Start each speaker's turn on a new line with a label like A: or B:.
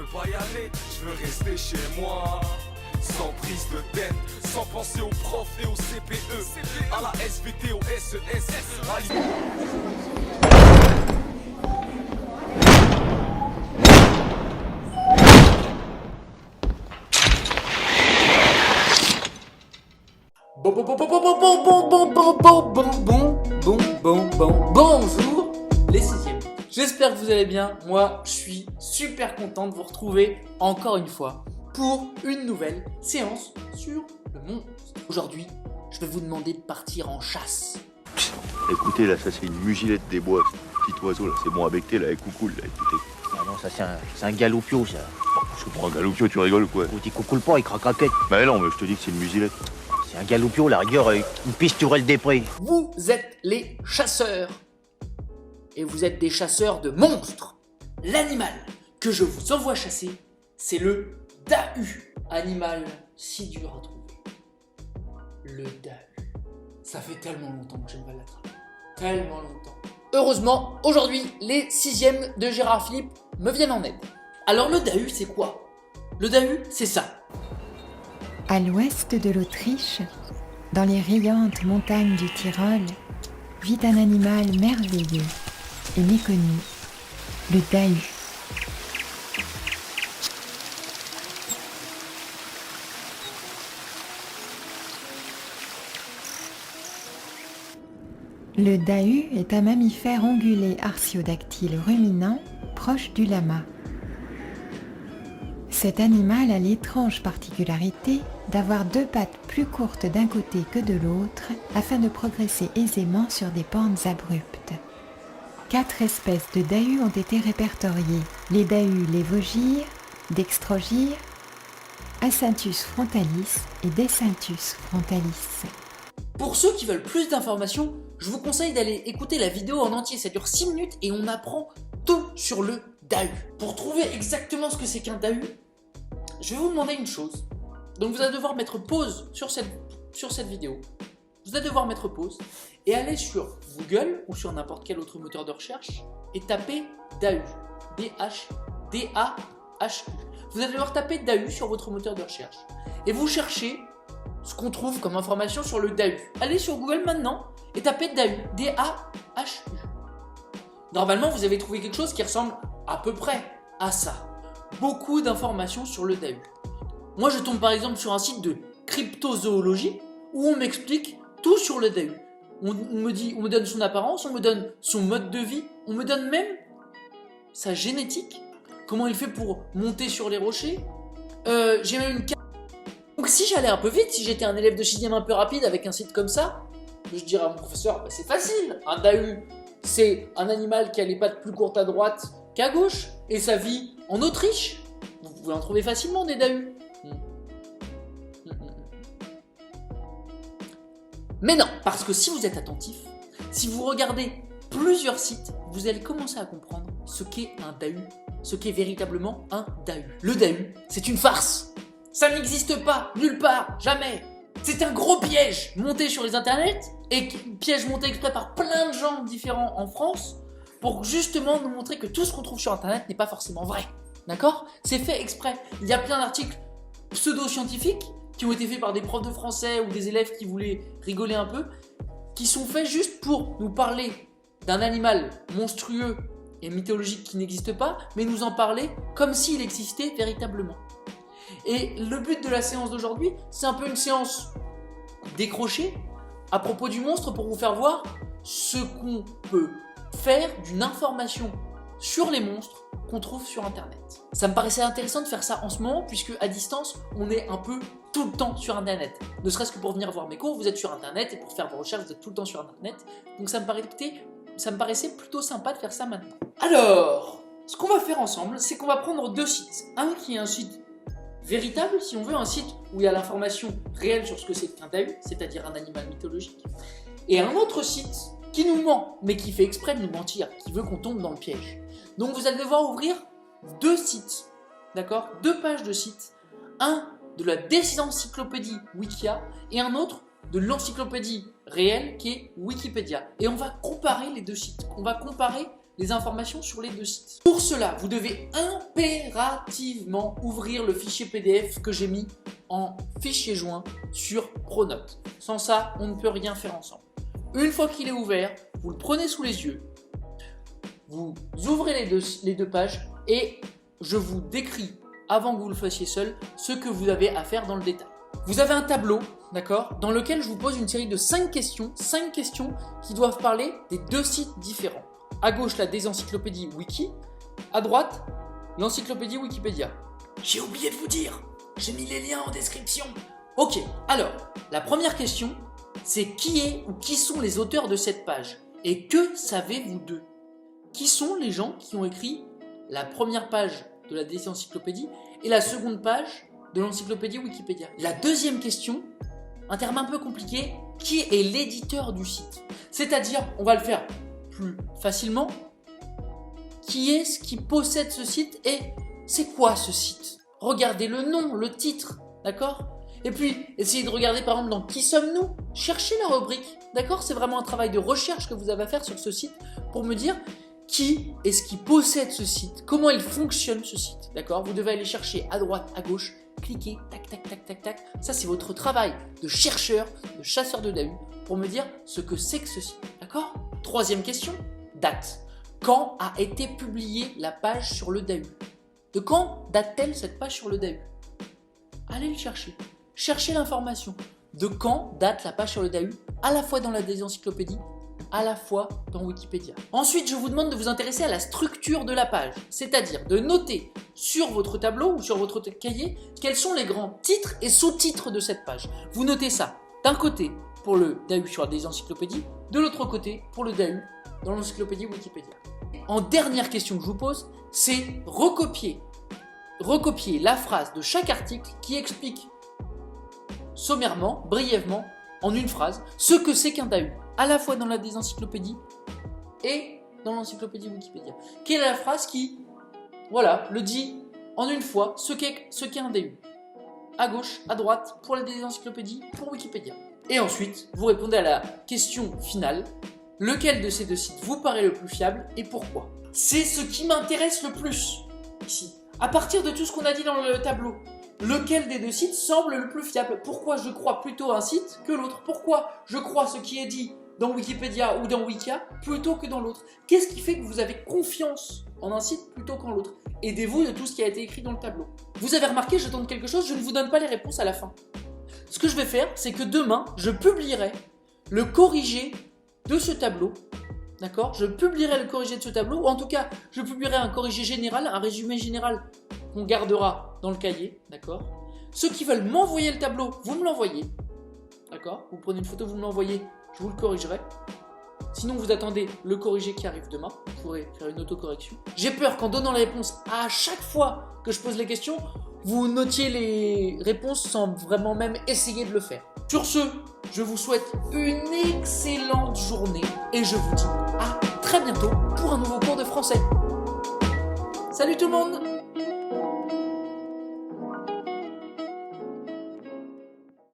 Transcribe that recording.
A: veux pas y aller, je veux rester chez moi. Sans prise de tête, sans penser aux profs et au CPE, à la SVT, au SES,
B: Bonjour les sixièmes. J'espère que vous allez bien. Moi, je suis super content de vous retrouver encore une fois pour une nouvelle séance sur le monstre. Aujourd'hui, je vais vous demander de partir en chasse.
C: Écoutez, là, ça c'est une mugilette des bois, ce petit oiseau là, c'est bon à becter là, coucoule là, écoutez.
D: Ah non, ça c'est un galoupio ça.
C: Je prends un galoupio, tu rigoles ou quoi?
D: Ou tu coucoules pas, il craque à quête.
C: Bah non, mais je te dis que c'est une mugilette.
D: C'est un galoupio, la rigueur, une pisturelle des prés.
B: Vous êtes les chasseurs. Et vous êtes des chasseurs de monstres. L'animal que je vous envoie chasser, c'est le dahu. Animal si dur à trouver. Le dahu. Ça fait tellement longtemps que j'aimerais l'attraper. Tellement longtemps. Heureusement, aujourd'hui, les sixièmes de Gérard Philippe me viennent en aide. Alors le dahu, c'est quoi? Le dahu, c'est ça.
E: À l'ouest de l'Autriche, dans les riantes montagnes du Tyrol, vit un animal merveilleux et méconnu, le dahu. Le dahu est un mammifère ongulé artiodactyle ruminant proche du lama. Cet animal a l'étrange particularité d'avoir deux pattes plus courtes d'un côté que de l'autre afin de progresser aisément sur des pentes abruptes. 4 espèces de dahus ont été répertoriées. Les dahus lévogyres, dextrogyres, Acynthus frontalis et Decynthus frontalis.
B: Pour ceux qui veulent plus d'informations, je vous conseille d'aller écouter la vidéo en entier. Ça dure 6 minutes et on apprend tout sur le dahu. Pour trouver exactement ce que c'est qu'un dahu, je vais vous demander une chose. Donc vous allez devoir mettre pause sur cette vidéo. Vous allez devoir mettre pause et aller sur Google ou sur n'importe quel autre moteur de recherche et taper dahu. D-H-D-A-H-U. Vous allez devoir taper dahu sur votre moteur de recherche. Et vous cherchez ce qu'on trouve comme information sur le dahu. Allez sur Google maintenant et tapez dahu. D-A-H-U. Normalement, vous avez trouvé quelque chose qui ressemble à peu près à ça. Beaucoup d'informations sur le dahu. Moi, je tombe par exemple sur un site de cryptozoologie où on m'explique tout sur le dahu. On me donne son apparence, on me donne son mode de vie, on me donne même sa génétique, comment il fait pour monter sur les rochers. J'ai même une carte. Donc si j'allais un peu vite, si j'étais un élève de 6e un peu rapide avec un site comme ça, je dirais à mon professeur, bah, c'est facile, un dahu, c'est un animal qui a les pattes plus courtes à droite qu'à gauche, et ça vit en Autriche. Vous pouvez en trouver facilement des dahus. Mais non, parce que si vous êtes attentif, si vous regardez plusieurs sites, vous allez commencer à comprendre ce qu'est un dahu, ce qu'est véritablement un dahu. Le dahu, c'est une farce. Ça n'existe pas, nulle part, jamais. C'est un gros piège monté sur les internets, et piège monté exprès par plein de gens différents en France, pour justement nous montrer que tout ce qu'on trouve sur internet n'est pas forcément vrai. D'accord? C'est fait exprès. Il y a plein d'articles pseudo-scientifiques qui ont été faits par des profs de français ou des élèves qui voulaient rigoler un peu, qui sont faits juste pour nous parler d'un animal monstrueux et mythologique qui n'existe pas, mais nous en parler comme s'il existait véritablement. Et le but de la séance d'aujourd'hui, c'est un peu une séance décrochée à propos du monstre pour vous faire voir ce qu'on peut faire d'une information sur les monstres qu'on trouve sur internet. Ça me paraissait intéressant de faire ça en ce moment puisque à distance, on est un peu tout le temps sur internet. Ne serait-ce que pour venir voir mes cours, vous êtes sur internet et pour faire vos recherches, vous êtes tout le temps sur internet. Donc ça me paraissait plutôt sympa de faire ça maintenant. Alors, ce qu'on va faire ensemble, c'est qu'on va prendre 2 sites. Un qui est un site véritable, si on veut, un site où il y a l'information réelle sur ce que c'est qu'un dahu, c'est-à-dire un animal mythologique, et un autre site qui nous ment, mais qui fait exprès de nous mentir, qui veut qu'on tombe dans le piège. Donc vous allez devoir ouvrir 2 sites, d'accord? 2 pages de sites, un de la désencyclopédie Wikia et un autre de l'encyclopédie réelle qui est Wikipédia. Et on va comparer les 2 sites, on va comparer les informations sur les deux sites. Pour cela, vous devez impérativement ouvrir le fichier PDF que j'ai mis en fichier joint sur Pronote. Sans ça, on ne peut rien faire ensemble. Une fois qu'il est ouvert, vous le prenez sous les yeux, vous ouvrez les deux pages et je vous décris, avant que vous le fassiez seul, ce que vous avez à faire dans le détail. Vous avez un tableau, d'accord, dans lequel je vous pose une série de 5 questions qui doivent parler des deux sites différents. À gauche, la désencyclopédie Wiki, à droite, l'encyclopédie Wikipédia. J'ai oublié de vous dire, j'ai mis les liens en description. Ok, alors, la première question, c'est qui sont les auteurs de cette page? Et que savez-vous d'eux? Qui sont les gens qui ont écrit la première page de la désencyclopédie et la seconde page de l'encyclopédie Wikipédia? La deuxième question, un terme un peu compliqué, qui est l'éditeur du site? C'est-à-dire, on va le faire plus facilement, qui est-ce qui possède ce site et c'est quoi ce site? Regardez le nom, le titre, d'accord? Et puis, essayez de regarder par exemple dans Qui sommes-nous? Cherchez la rubrique, d'accord? C'est vraiment un travail de recherche que vous avez à faire sur ce site pour me dire qui est-ce qui possède ce site, comment il fonctionne ce site, d'accord? Vous devez aller chercher à droite, à gauche, cliquer, tac, tac, tac, tac, tac. Ça, c'est votre travail de chercheur, de chasseur de DAU pour me dire ce que c'est que ce site, d'accord? Troisième question, date. Quand a été publiée la page sur le DAU? De quand date-t-elle cette page sur le DAU? Allez le chercher. Cherchez l'information. De quand date la page sur le DAU, à la fois dans la désencyclopédie, à la fois dans Wikipédia. Ensuite, je vous demande de vous intéresser à la structure de la page, c'est-à-dire de noter sur votre tableau ou sur votre cahier quels sont les grands titres et sous-titres de cette page. Vous notez ça d'un côté pour le DAU sur la désencyclopédie, de l'autre côté pour le DAU dans l'encyclopédie Wikipédia. En dernière question que je vous pose, c'est recopier la phrase de chaque article qui explique sommairement, brièvement, en une phrase, ce que c'est qu'un DAU, à la fois dans la désencyclopédie et dans l'encyclopédie Wikipédia. Quelle est la phrase qui, voilà, le dit en une fois, ce qu'est un DAU? À gauche, à droite, pour la désencyclopédie, pour Wikipédia. Et ensuite, vous répondez à la question finale, lequel de ces deux sites vous paraît le plus fiable et pourquoi? C'est ce qui m'intéresse le plus, ici. À partir de tout ce qu'on a dit dans le tableau, lequel des deux sites semble le plus fiable? Pourquoi je crois plutôt un site que l'autre? Pourquoi je crois ce qui est dit dans Wikipédia ou dans Wika plutôt que dans l'autre? Qu'est-ce qui fait que vous avez confiance en un site plutôt qu'en l'autre? Aidez-vous de tout ce qui a été écrit dans le tableau. Vous avez remarqué, je tente quelque chose, je ne vous donne pas les réponses à la fin. Ce que je vais faire, c'est que demain, je publierai le corrigé de ce tableau. D'accord? Je publierai le corrigé de ce tableau, ou en tout cas, je publierai un corrigé général, un résumé général qu'on gardera dans le cahier, d'accord? Ceux qui veulent m'envoyer le tableau, vous me l'envoyez, d'accord? Vous prenez une photo, vous me l'envoyez, je vous le corrigerai. Sinon, vous attendez le corrigé qui arrive demain, vous pourrez faire une autocorrection. J'ai peur qu'en donnant les réponses à chaque fois que je pose les questions, vous notiez les réponses sans vraiment même essayer de le faire. Sur ce, je vous souhaite une excellente journée et je vous dis à très bientôt pour un nouveau cours de français. Salut tout le monde!